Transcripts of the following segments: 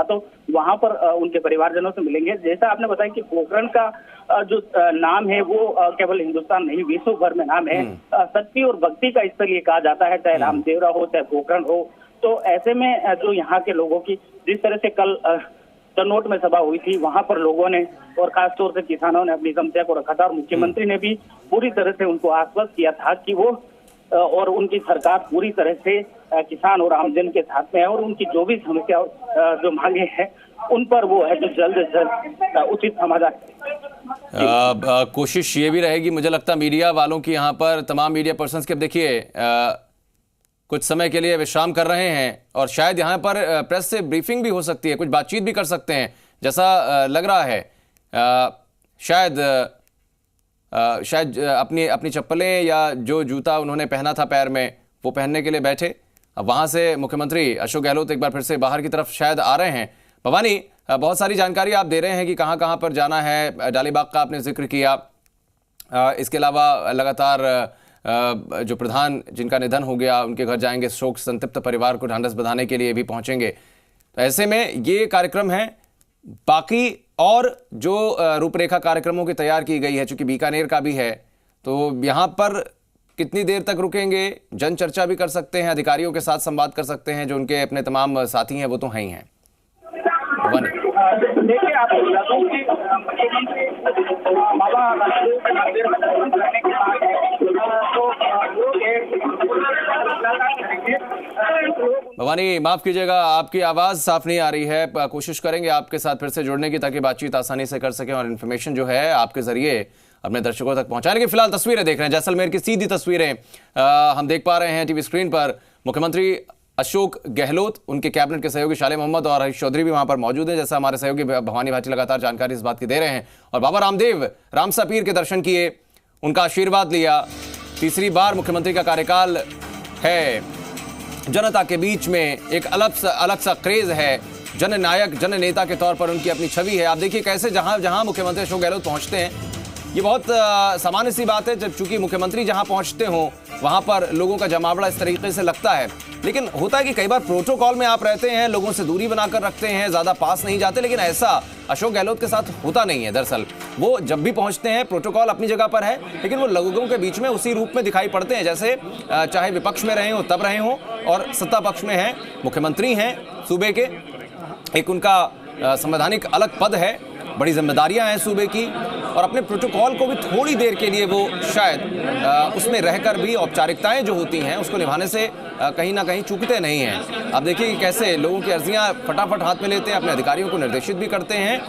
तो वहां पर उनके परिवारजनों से मिलेंगे। जैसा आपने बताया कि पोखरण का जो नाम है वो केवल हिंदुस्तान नहीं विश्व भर में नाम है। शक्ति और भक्ति का स्थल ये कहा जाता है, चाहे रामदेवरा हो चाहे पोखरण हो। तो ऐसे में जो यहाँ के लोगों की जिस तरह से कल कन्नौज में सभा हुई थी, वहां पर लोगों ने और खासतौर से किसानों ने अपनी समस्या को रखा था और मुख्यमंत्री ने भी पूरी तरह से उनको आश्वस्त किया था कि वो और उनकी सरकार पूरी तरह से किसान और आमजन के साथ में है और उनकी जो भी समस्या जो मांगे हैं उन पर वो है जो जल्द से जल्द उचित समाधान। कोशिश ये भी रहेगी, मुझे लगता है मीडिया वालों की यहाँ पर तमाम मीडिया पर्सन्स के, अब देखिए कुछ समय के लिए विश्राम कर रहे हैं और शायद यहाँ पर प्रेस से ब्रीफिंग भी हो सकती है, कुछ बातचीत भी कर सकते हैं जैसा लग रहा है। शायद अपनी चप्पलें या जो जूता उन्होंने पहना था पैर में वो पहनने के लिए बैठे। अब वहाँ से मुख्यमंत्री अशोक गहलोत एक बार फिर से बाहर की तरफ शायद आ रहे हैं। भवानी, बहुत सारी जानकारी आप दे रहे हैं कि कहाँ कहाँ पर जाना है। डालीबाग का आपने जिक्र किया, इसके अलावा लगातार जो प्रधान जिनका निधन हो गया उनके घर जाएंगे, शोक संतप्त परिवार को ढांढस बंधाने के लिए भी पहुंचेंगे। तो ऐसे में ये कार्यक्रम है। बाकी और जो रूपरेखा कार्यक्रमों की तैयार की गई है, चूंकि बीकानेर का भी है, तो यहाँ पर कितनी देर तक रुकेंगे? जन चर्चा भी कर सकते हैं, अधिकारियों के साथ संवाद कर सकते हैं, जो उनके अपने तमाम साथी हैं वो तो हैं ही हैं। देखिए, आपको बता दूं कि मुख्यमंत्री बाबा रामदेव के मंदिर में दर्शन करने के बाद भवानी, माफ कीजिएगा, आपकी आवाज साफ नहीं आ रही है। कोशिश करेंगे आपके साथ फिर से जुड़ने की, ताकि बातचीत आसानी से कर सकें और इन्फॉर्मेशन जो है आपके जरिए अपने दर्शकों तक पहुंचाने की। फिलहाल तस्वीरें देख रहे हैं, जैसलमेर की सीधी तस्वीरें हम देख पा रहे हैं टीवी स्क्रीन पर। मुख्यमंत्री अशोक गहलोत, उनके कैबिनेट के सहयोगी शाले मोहम्मद और हरीश चौधरी भी वहां पर मौजूद हैं, जैसा हमारे सहयोगी भवानी भाटी लगातार जानकारी इस बात की दे रहे हैं। और बाबा रामदेव रामसा पीर के दर्शन किए, उनका आशीर्वाद लिया। तीसरी बार मुख्यमंत्री का कार्यकाल है। जनता के बीच में एक अलग सा क्रेज है। जननायक, जन नेता के तौर पर उनकी अपनी छवि है। आप देखिए कैसे जहां जहां मुख्यमंत्री अशोक गहलोत पहुंचते हैं, ये बहुत सामान्य सी बात है। जब चूंकि मुख्यमंत्री जहां पहुंचते हो वहां पर लोगों का जमावड़ा इस तरीके से लगता है। लेकिन होता है कि कई बार प्रोटोकॉल में आप रहते हैं, लोगों से दूरी बनाकर रखते हैं, ज्यादा पास नहीं जाते, लेकिन ऐसा अशोक गहलोत के साथ होता नहीं है। दरअसल वो जब भी पहुंचते हैं, प्रोटोकॉल अपनी जगह पर है, लेकिन वो लोगों के बीच में उसी रूप में दिखाई पड़ते हैं जैसे चाहे विपक्ष में रहे हो तब रहे हो और सत्ता पक्ष में हैं, मुख्यमंत्री हैं सूबे के। एक उनका संवैधानिक अलग पद है, बड़ी जिम्मेदारियां हैं सूबे की, और अपने प्रोटोकॉल को भी थोड़ी देर के लिए वो शायद उसमें रहकर भी औपचारिकताएं जो होती हैं उसको निभाने से कहीं ना कहीं चूकते नहीं हैं। अब देखिए कि कैसे लोगों की अर्जियां फटाफट हाथ में लेते हैं, अपने अधिकारियों को निर्देशित भी करते हैं,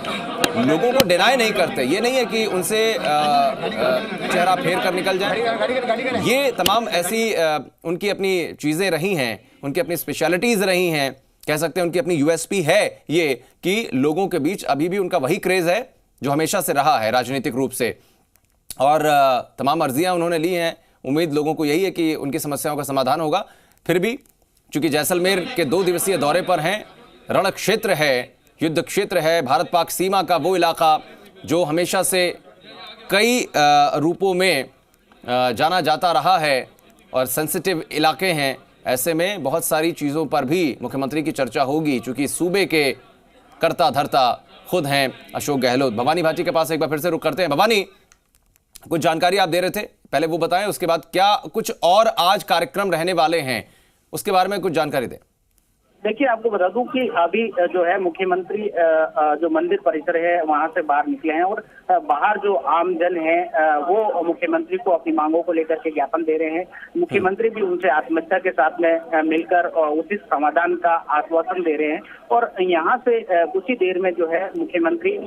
लोगों को डिनाई नहीं करते। ये नहीं है कि उनसे चेहरा फेर कर निकल जाए। ये तमाम ऐसी उनकी अपनी चीज़ें रही हैं, उनकी अपनी स्पेशलिटीज़ रही हैं, कह सकते हैं उनकी अपनी यूएसपी है ये कि लोगों के बीच अभी भी उनका वही क्रेज है जो हमेशा से रहा है राजनीतिक रूप से। और तमाम अर्जियां उन्होंने ली हैं। उम्मीद लोगों को यही है कि उनकी समस्याओं का समाधान होगा। फिर भी चूंकि जैसलमेर के 2 दिवसीय दौरे पर हैं, रण क्षेत्र है, युद्ध क्षेत्र है, भारत पाक सीमा का वो इलाका जो हमेशा से कई रूपों में जाना जाता रहा है और सेंसिटिव इलाके हैं। ऐसे में बहुत सारी चीज़ों पर भी मुख्यमंत्री की चर्चा होगी, चूंकि सूबे के कर्ता धर्ता खुद हैं अशोक गहलोत। भवानी भाटी के पास एक बार फिर से रुक करते हैं। भवानी, कुछ जानकारी आप दे रहे थे, पहले वो बताएं, उसके बाद क्या कुछ और आज कार्यक्रम रहने वाले हैं उसके बारे में कुछ जानकारी दें। देखिए, आपको बता दूं कि अभी जो है मुख्यमंत्री जो मंदिर परिसर है वहां से बाहर निकले हैं और बाहर जो आमजन है वो मुख्यमंत्री को अपनी मांगों को लेकर के ज्ञापन दे रहे हैं। मुख्यमंत्री भी उनसे आत्महत्या के साथ में मिलकर उचित समाधान का आश्वासन दे रहे हैं और यहाँ से कुछ ही देर में जो है मुख्यमंत्री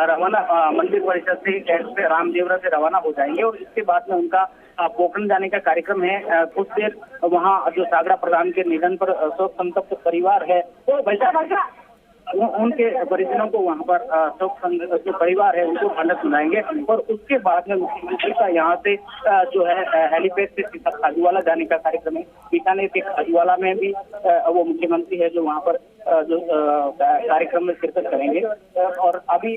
रवाना मंदिर परिसर से रामदेवरा से रवाना हो जाएंगे और इसके बाद में उनका पोखरण जाने का कार्यक्रम है। कुछ देर वहाँ जो सागरा प्रधान के निधन पर शोक संतप्त परिवार है उनके परिजनों को वहाँ पर शोक जो परिवार है उनको ढांढस सुनाएंगे और उसके बाद में मुख्यमंत्री का यहाँ से जो है हेलीपैड से सीधा खाजूवाला जाने का कार्यक्रम है। बीकानेर के खाजूवाला में भी वो मुख्यमंत्री है जो वहाँ पर जो कार्यक्रम में शिरकत करेंगे और अभी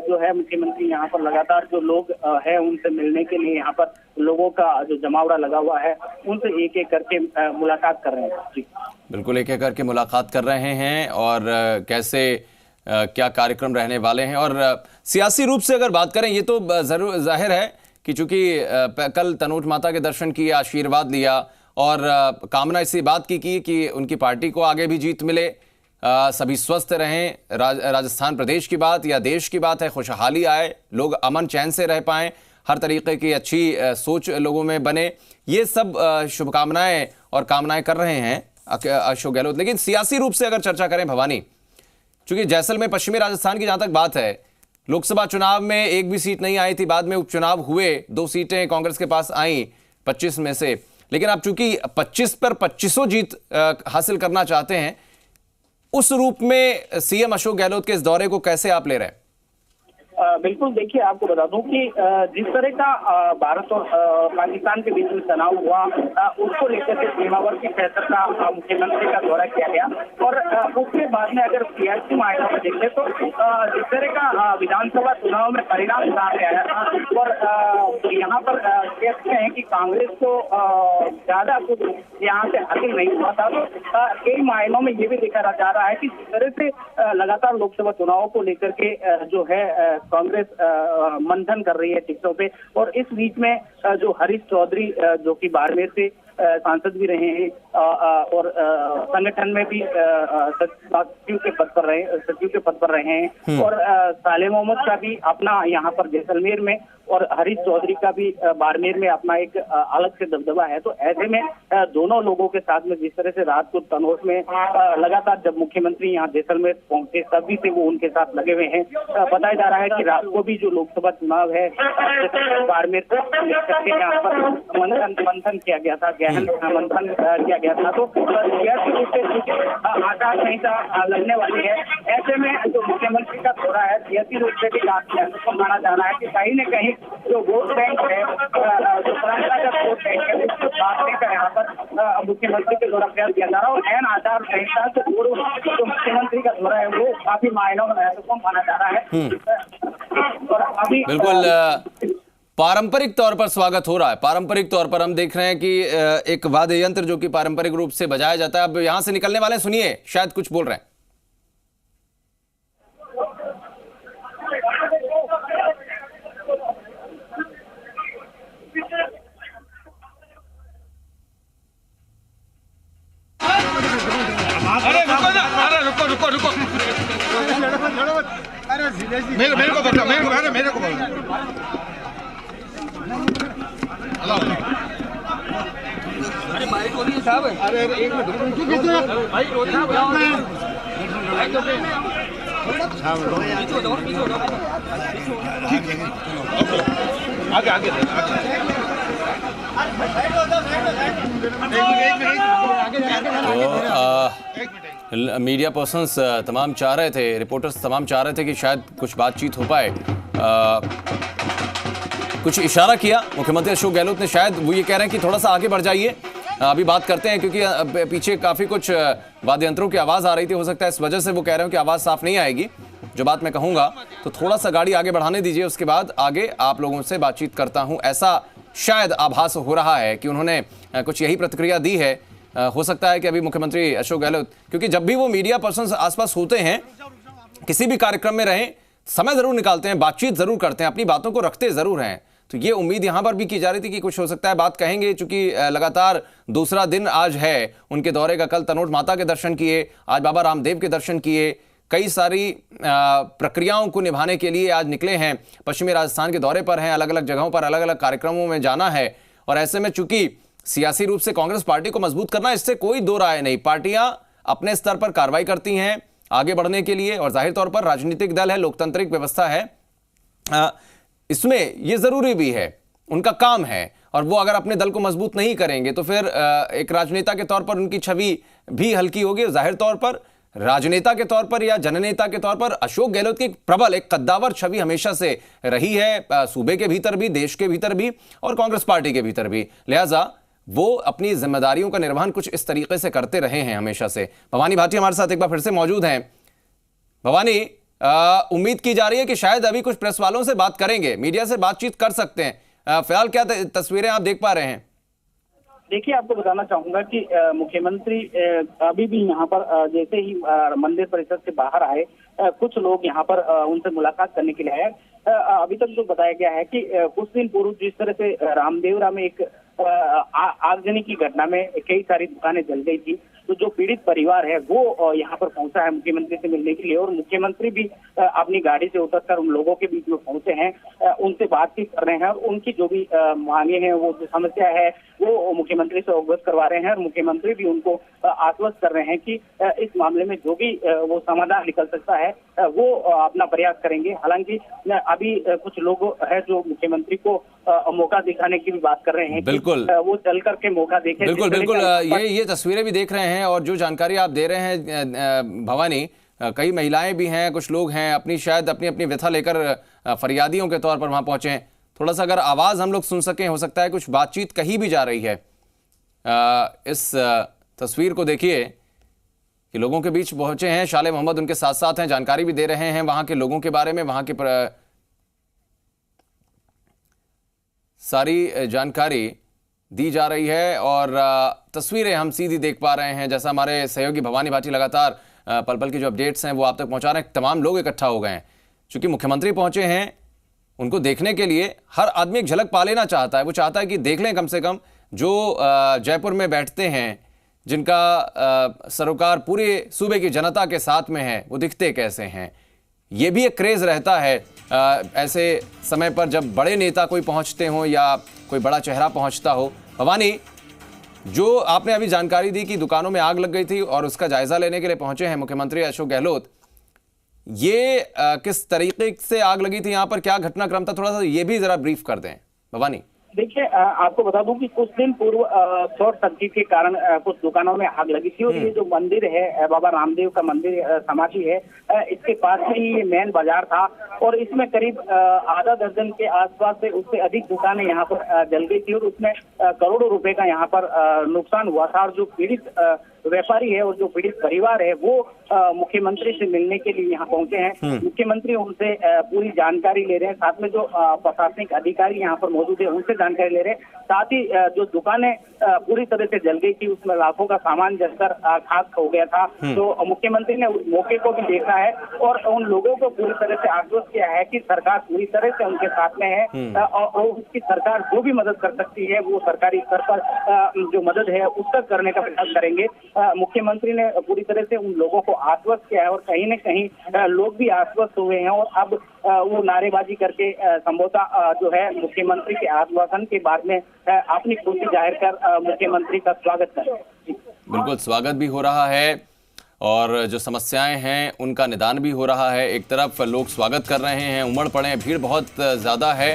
जो है मुख्यमंत्री यहाँ पर लगातार जो लोग हैं उनसे मिलने के लिए यहाँ पर लोगों का जो जमावड़ा लगा हुआ है उनसे एक एक करके मुलाकात कर रहे हैं। जी। बिल्कुल एक एक करके मुलाकात कर रहे हैं और कैसे क्या कार्यक्रम रहने वाले हैं। और सियासी रूप से अगर बात करें, ये तो जरूर जाहिर है कि चूंकि कल तनोट माता के दर्शन किए, आशीर्वाद लिया और कामना इसी बात की कि उनकी पार्टी को आगे भी जीत मिले, सभी स्वस्थ रहें। राजस्थान प्रदेश की बात या देश की बात है, खुशहाली आए, लोग अमन चैन से रह पाएं, हर तरीके की अच्छी सोच लोगों में बने, ये सब शुभकामनाएं और कामनाएं कर रहे हैं अशोक गहलोत। लेकिन सियासी रूप से अगर चर्चा करें भवानी, चूंकि जैसलमेर पश्चिमी राजस्थान की जहां तक बात है, लोकसभा चुनाव में एक भी सीट नहीं आई थी, बाद में उपचुनाव हुए, 2 सीटें कांग्रेस के पास आई 25 में से, लेकिन आप चूंकि 25 पर 25 जीत हासिल करना चाहते हैं, उस रूप में सीएम अशोक गहलोत के इस दौरे को कैसे आप ले रहे हैं? बिल्कुल, देखिए आपको बता दूं कि जिस तरह का भारत और पाकिस्तान के बीच में तनाव हुआ, उसको लेकर के सीमावर्ती क्षेत्र का मुख्यमंत्री का दौरा किया गया और उसके बाद में अगर सियासी मायनों में देखें तो जिस तरह का विधानसभा चुनाव में परिणाम सामने आया था और यहाँ पर कहते हैं कि कांग्रेस को ज्यादा कुछ यहाँ से हासिल नहीं हुआ था, तो कई मायनों में ये भी देखा जा रहा है कि जिस तरह से लगातार लोकसभा चुनावों को लेकर के जो है कांग्रेस मंथन कर रही है टिकटों पे, और इस बीच में जो हरीश चौधरी जो कि बाड़मेर से सांसद भी रहे हैं और संगठन में भी सचिव के पद पर रहे हैं और साले मोहम्मद का भी अपना यहाँ पर जैसलमेर में और हरीश चौधरी का भी बाड़मेर में अपना एक अलग से दबदबा है। तो ऐसे में दोनों लोगों के साथ में जिस तरह से रात को तनोट में लगातार जब मुख्यमंत्री यहाँ जैसलमेर पहुंचे तभी से वो उनके साथ लगे हुए हैं। बताया जा रहा है कि रात को भी जो लोकसभा चुनाव है बाड़मेर यहाँ पर मंथन किया गया था, गहन मंथन किया गया था, तो आचार संहिता लगने वाली है। ऐसे में जो मुख्यमंत्री का दौरा है सियासी रूप से भी काफी महत्वपूर्ण माना जा रहा है कि कहीं न कहीं जो वोट बैंक है, जो परंपरागत वोट बैंक है, उसको बांटने का यहाँ पर मुख्यमंत्री के द्वारा प्रयास किया जा रहा है और एन आचार संहिता से पूर्व जो मुख्यमंत्री का दौरा है वो काफी मायनों में महत्वपूर्ण माना जा रहा है। और अभी बिल्कुल पारंपरिक तौर पर स्वागत हो रहा है। पारंपरिक तौर पर हम देख रहे हैं कि एक वाद्य यंत्र जो कि पारंपरिक रूप से बजाया जाता है, अब यहां से निकलने वाले सुनिए, शायद कुछ बोल रहे हैं। रुको मेरे को बोलो अरे भाई को नहीं साहब, अरे एक मिनट भाई रोजना बुलाओ भाई तो ठीक है आगे आगे तो मीडिया पर्सन्स तमाम चाह रहे थे, रिपोर्टर्स तमाम चाह रहे थे कि शायद कुछ बातचीत हो पाए। कुछ इशारा किया मुख्यमंत्री अशोक गहलोत ने, शायद वो ये कह रहे हैं कि थोड़ा सा आगे बढ़ जाइए, अभी बात करते हैं, क्योंकि पीछे काफ़ी कुछ वाद्य यंत्रों की आवाज़ आ रही थी, हो सकता है इस वजह से वो कह रहे हो कि आवाज़ साफ नहीं आएगी जो बात मैं कहूँगा, तो थोड़ा सा गाड़ी आगे बढ़ाने दीजिए, उसके बाद आगे आप लोगों से बातचीत करता हूँ। ऐसा शायद आभास हो रहा है कि उन्होंने कुछ यही प्रतिक्रिया दी है। हो सकता है कि अभी मुख्यमंत्री अशोक गहलोत, क्योंकि जब भी वो मीडिया पर्सन आसपास होते हैं, किसी भी कार्यक्रम में रहें, समय ज़रूर निकालते हैं, बातचीत ज़रूर करते हैं, अपनी बातों को रखते ज़रूर हैं। तो ये उम्मीद यहाँ पर भी की जा रही थी कि कुछ हो सकता है बात कहेंगे, चूंकि लगातार दूसरा दिन आज है उनके दौरे का। कल तनोट माता के दर्शन किए, आज बाबा रामदेव के दर्शन किए, कई सारी प्रक्रियाओं को निभाने के लिए आज निकले हैं, पश्चिमी राजस्थान के दौरे पर हैं, अलग अलग जगहों पर अलग अलग कार्यक्रमों में जाना है। और ऐसे में चूंकि सियासी रूप से कांग्रेस पार्टी को मजबूत करना, इससे कोई दो राय नहीं, पार्टियां अपने स्तर पर कार्रवाई करती हैं आगे बढ़ने के लिए, और जाहिर तौर पर राजनीतिक दल है, लोकतांत्रिक व्यवस्था है, इसमें यह जरूरी भी है, उनका काम है। और वो अगर अपने दल को मजबूत नहीं करेंगे तो फिर एक राजनेता के तौर पर उनकी छवि भी हल्की होगी। जाहिर तौर पर राजनेता के तौर पर या जननेता के तौर पर अशोक गहलोत की एक प्रबल, एक कद्दावर छवि हमेशा से रही है, सूबे के भीतर भी, देश के भीतर भी और कांग्रेस पार्टी के भीतर भी। लिहाजा वो अपनी जिम्मेदारियों का निर्वहन कुछ इस तरीके से करते रहे हैं हमेशा से। भवानी भाटी हमारे साथ एक बार फिर से मौजूद हैं। भवानी, उम्मीद की जा रही है कि शायद अभी कुछ प्रेस वालों से बात करेंगे, मीडिया से बातचीत कर सकते हैं, फिलहाल क्या तस्वीरें आप देख पा रहे हैं? देखिए, आपको बताना चाहूंगा कि मुख्यमंत्री अभी भी यहाँ पर जैसे ही मंदिर परिसर से बाहर आए, कुछ लोग यहाँ पर उनसे मुलाकात करने के लिए आए। अभी तक जो बताया गया है कि कुछ दिन पूर्व जिस तरह से रामदेवरा में एक आगजनी की घटना में कई सारी दुकानें जल गई थी, तो जो पीड़ित परिवार है वो यहाँ पर पहुंचा है मुख्यमंत्री से मिलने के लिए, और मुख्यमंत्री भी अपनी गाड़ी से उतरकर उन लोगों के बीच में पहुंचे हैं, उनसे बातचीत कर रहे हैं, और उनकी जो भी मांगे हैं, वो जो समस्या है वो मुख्यमंत्री से अवगत करवा रहे हैं, और मुख्यमंत्री भी उनको आश्वस्त कर रहे हैं कि इस मामले में जो भी वो समाधान निकल सकता है वो अपना प्रयास करेंगे। हालांकि अभी कुछ लोग हैं जो मुख्यमंत्री को मौका दिखाने की भी बात कर रहे हैं, बिल्कुल वो चल करके मौका देखें। बिल्कुल बिल्कुल, ये तस्वीरें भी देख रहे हैं, और जो जानकारी आप दे रहे हैं भवानी, कई महिलाएं भी हैं, कुछ लोग हैं अपनी शायद अपनी व्यथा लेकर फरियादियों के तौर पर वहां पहुंचे हैं। थोड़ा सा अगर आवाज हम लोग सुन सकें, हो सकता है कुछ बातचीत कहीं भी जा रही है। इस तस्वीर को देखिए कि लोगों के बीच पहुंचे हैं, शाले मोहम्मद उनके साथ साथ हैं, जानकारी भी दे रहे हैं वहां के लोगों के बारे में, वहां के सारी जानकारी दी जा रही है, और तस्वीरें हम सीधी देख पा रहे हैं। जैसा हमारे सहयोगी भवानी भाटी लगातार पल पल की जो अपडेट्स हैं वो आप तक पहुंचा रहे हैं। तमाम लोग इकट्ठा हो गए हैं क्योंकि मुख्यमंत्री पहुंचे हैं, उनको देखने के लिए हर आदमी एक झलक पा लेना चाहता है। वो चाहता है कि देख लें कम से कम जो जयपुर में बैठते हैं, जिनका सरोकार पूरे सूबे की जनता के साथ में है, वो दिखते कैसे हैं। ये भी एक क्रेज रहता है ऐसे समय पर जब बड़े नेता कोई पहुंचते हो या कोई बड़ा चेहरा पहुंचता हो। भवानी, जो आपने अभी जानकारी दी कि दुकानों में आग लग गई थी और उसका जायजा लेने के लिए पहुंचे हैं मुख्यमंत्री अशोक गहलोत, ये किस तरीके से आग लगी थी, यहां पर क्या घटनाक्रम था, थोड़ा सा ये भी जरा ब्रीफ कर दें भवानी। देखिए, आपको बता दूं कि कुछ दिन पूर्व शॉर्ट सर्किट के कारण कुछ दुकानों में आग लगी थी, और ये जो मंदिर है बाबा रामदेव का मंदिर समाधि है, इसके पास में ही ये मेन बाजार था, और इसमें करीब आधा दर्जन के आसपास से उससे अधिक दुकानें यहाँ पर जल गई थी, और उसमें करोड़ों रुपए का यहाँ पर नुकसान हुआ था। और जो पीड़ित व्यापारी है और जो पीड़ित परिवार है वो मुख्यमंत्री से मिलने के लिए यहाँ पहुंचे हैं। मुख्यमंत्री उनसे पूरी जानकारी ले रहे हैं, साथ में जो प्रशासनिक अधिकारी यहाँ पर मौजूद है उनसे जानकारी ले रहे हैं। साथ ही जो दुकानें पूरी तरह से जल गई थी, उसमें लाखों का सामान जलकर खाक हो गया था, तो मुख्यमंत्री ने उस मौके को भी देखा है और उन लोगों को पूरी तरह से आश्वस्त किया है कि सरकार पूरी तरह से उनके साथ में है, और उसकी सरकार जो भी मदद कर सकती है वो सरकारी स्तर पर जो मदद है उसका करने का प्रयास करेंगे। मुख्यमंत्री ने पूरी तरह से उन लोगों को आश्वस्त किया है, और कहीं न कहीं लोग भी आश्वस्त हुए हैं, और अब वो नारेबाजी करके संभवतः जो है मुख्यमंत्री के आश्वासन के बाद में अपनी खुशी जाहिर कर मुख्यमंत्री का स्वागत करें। बिल्कुल, स्वागत भी हो रहा है और जो समस्याएं हैं उनका निदान भी हो रहा है। एक तरफ लोग स्वागत कर रहे हैं, उमड़ पड़े हैं, भीड़ बहुत ज़्यादा है।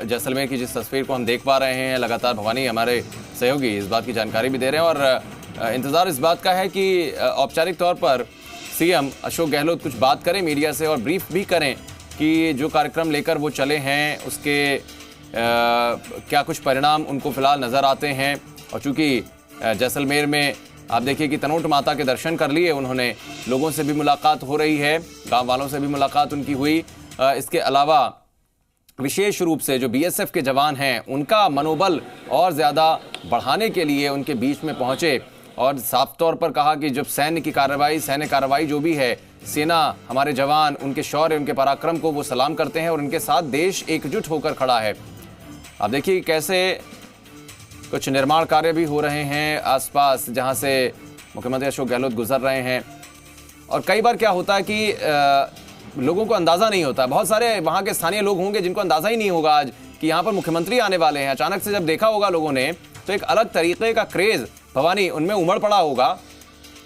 जैसलमेर की जिस तस्वीर को हम देख पा रहे हैं, लगातार भवानी हमारे सहयोगी इस बात की जानकारी भी दे रहे हैं, और इंतज़ार इस बात का है कि औपचारिक तौर पर सीएम अशोक गहलोत कुछ बात करें मीडिया से और ब्रीफ भी करें कि जो कार्यक्रम लेकर वो चले हैं उसके क्या कुछ परिणाम उनको फिलहाल नज़र आते हैं। और चूँकि जैसलमेर में आप देखिए कि तनोट माता के दर्शन कर लिए उन्होंने, लोगों से भी मुलाकात हो रही है, गांव वालों से भी मुलाकात उनकी हुई। इसके अलावा विशेष रूप से जो बीएसएफ के जवान हैं उनका मनोबल और ज़्यादा बढ़ाने के लिए उनके बीच में पहुंचे और साफ तौर पर कहा कि जब सैन्य कार्रवाई जो भी है, सेना, हमारे जवान, उनके शौर्य, उनके पराक्रम को वो सलाम करते हैं और उनके साथ देश एकजुट होकर खड़ा है। आप देखिए कैसे कुछ निर्माण कार्य भी हो रहे हैं आसपास जहां से मुख्यमंत्री अशोक गहलोत गुजर रहे हैं। और कई बार क्या होता है कि लोगों को अंदाज़ा नहीं होता, बहुत सारे वहाँ के स्थानीय लोग होंगे जिनको अंदाज़ा ही नहीं होगा आज कि यहाँ पर मुख्यमंत्री आने वाले हैं। अचानक से जब देखा होगा लोगों ने तो एक अलग तरीके का क्रेज़ भवानी उनमें उमड़ पड़ा होगा,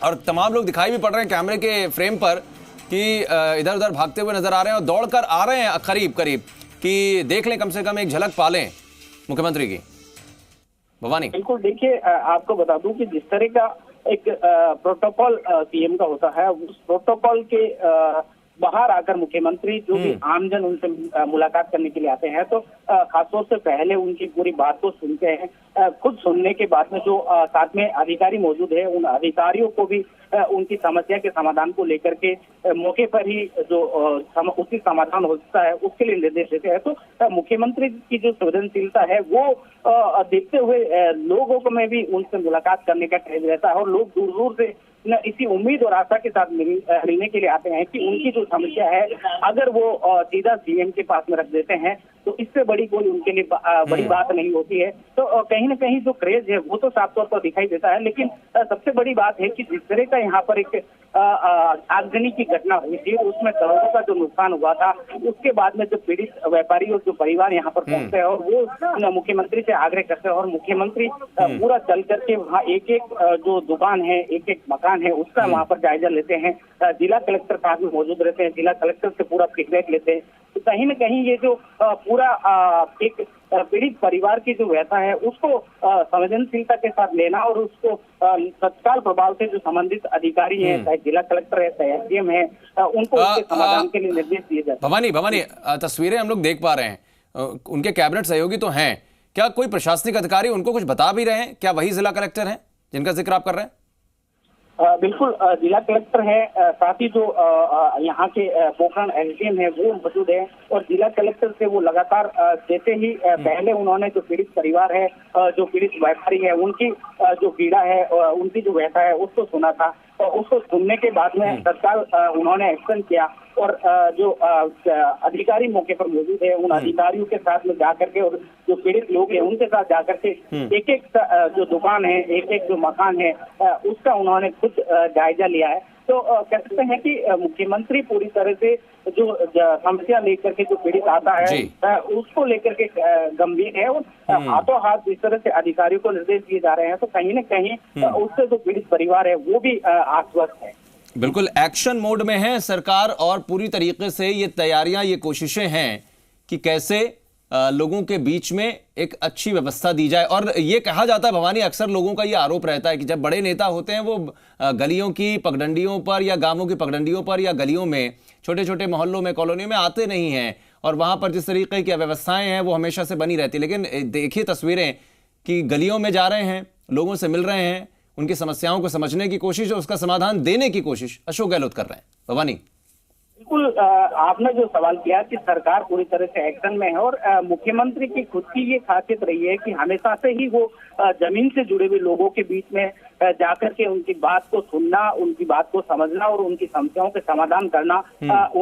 और तमाम लोग दिखाई भी पड़ रहे हैं कैमरे के फ्रेम पर कि इधर उधर भागते हुए नजर आ रहे हैं और दौड़कर आ रहे हैं करीब करीब कि देख लें, कम से कम एक झलक पा लें मुख्यमंत्री की। भवानी, बिल्कुल, देखिए आपको बता दूं कि जिस तरह का एक प्रोटोकॉल सीएम का होता है, उस प्रोटोकॉल के बाहर आकर मुख्यमंत्री जो भी आमजन उनसे मुलाकात करने के लिए आते हैं तो खासतौर से पहले उनकी पूरी बात को सुनते हैं। खुद सुनने के बाद में जो साथ में अधिकारी मौजूद है उन अधिकारियों को भी उनकी समस्या के समाधान को लेकर के मौके पर ही जो उचित समाधान हो सकता है उसके लिए निर्देश देते हैं। तो मुख्यमंत्री की जो संवेदनशीलता है वो देखते हुए लोगों को में भी उनसे मुलाकात करने का क्रेज रहता है और लोग दूर दूर से इसी उम्मीद और आशा के साथ मिलने के लिए आते हैं कि उनकी जो समस्या है अगर वो सीधा सीएम के पास में रख देते हैं तो इससे बड़ी कोई उनके लिए बड़ी बात नहीं होती है। तो कहीं ना कहीं जो क्रेज है वो तो साफ तौर पर दिखाई देता है, लेकिन सबसे बड़ी बात है कि जिस तरह का यहाँ पर एक आगजनी की घटना हुई थी उसमें करोड़ों का जो नुकसान हुआ था उसके बाद में जो पीड़ित व्यापारी और जो परिवार यहाँ पर पहुंचते हैं और वो मुख्यमंत्री से आग्रह करते हैं और मुख्यमंत्री पूरा चल करके वहाँ एक एक जो दुकान है एक एक मकान है उसका वहाँ पर जायजा लेते हैं। जिला कलेक्टर साथ में मौजूद रहते हैं, जिला कलेक्टर से पूरा फीडबैक लेते हैं। तो कहीं न कहीं ये जो पूरा एक पीड़ित परिवार की जो व्यथा है उसको संवेदनशीलता के साथ लेना और उसको तत्काल प्रभाव से जो संबंधित अधिकारी हैं, चाहे जिला कलेक्टर है चाहे एसडीएम है, उनको उसके समाधान के लिए निर्देश दिए जाते हैं। भवानी तस्वीरें हम लोग देख पा रहे हैं, उनके कैबिनेट सहयोगी तो हैं, क्या कोई प्रशासनिक अधिकारी उनको कुछ बता भी रहे हैं? क्या वही जिला कलेक्टर हैं जिनका जिक्र आप कर रहे हैं? बिल्कुल जिला कलेक्टर है, साथ ही जो यहाँ के पोखरण एसडीएम है वो मौजूद है और जिला कलेक्टर से वो लगातार देते ही पहले उन्होंने जो पीड़ित परिवार है, जो पीड़ित व्यापारी है, उनकी जो पीड़ा है, उनकी जो व्यथा है उसको सुना था और उसको सुनने के बाद में तत्काल उन्होंने एक्शन किया और जो अधिकारी मौके पर मौजूद है उन अधिकारियों के साथ में जाकर के और जो पीड़ित लोग हैं उनके साथ जाकर के एक एक जो दुकान है एक एक जो मकान है उसका उन्होंने खुद जायजा लिया है। तो कह सकते हैं कि मुख्यमंत्री पूरी तरह से जो समस्या लेकर के जो पीड़ित आता है उसको लेकर के गंभीर है और हाथों हाथ जिस तरह से अधिकारियों को निर्देश दिए जा रहे हैं तो कहीं न कहीं उससे जो पीड़ित परिवार है वो भी आश्वस्त है। बिल्कुल एक्शन मोड में है सरकार और पूरी तरीके से ये तैयारियां, ये कोशिशें हैं कि कैसे लोगों के बीच में एक अच्छी व्यवस्था दी जाए। और ये कहा जाता है भवानी, अक्सर लोगों का ये आरोप रहता है कि जब बड़े नेता होते हैं वो गलियों की पगडंडियों पर या गांवों की पगडंडियों पर या गलियों में, छोटे छोटे मोहल्लों में, कॉलोनियों में आते नहीं हैं और वहां पर जिस तरीके की व्यवस्थाएं हैं वो हमेशा से बनी रहती। लेकिन देखिए तस्वीरें कि गलियों में जा रहे हैं, लोगों से मिल रहे हैं, उनकी समस्याओं को समझने की कोशिश और उसका समाधान देने की कोशिश अशोक गहलोत कर रहे हैं। भवानी, बिल्कुल आपने जो सवाल किया कि सरकार पूरी तरह से एक्शन में है और मुख्यमंत्री की खुद की ये खासियत रही है कि हमेशा से ही वो जमीन से जुड़े हुए लोगों के बीच में जाकर के उनकी बात को सुनना, उनकी बात को समझना और उनकी समस्याओं के समाधान करना, उनकी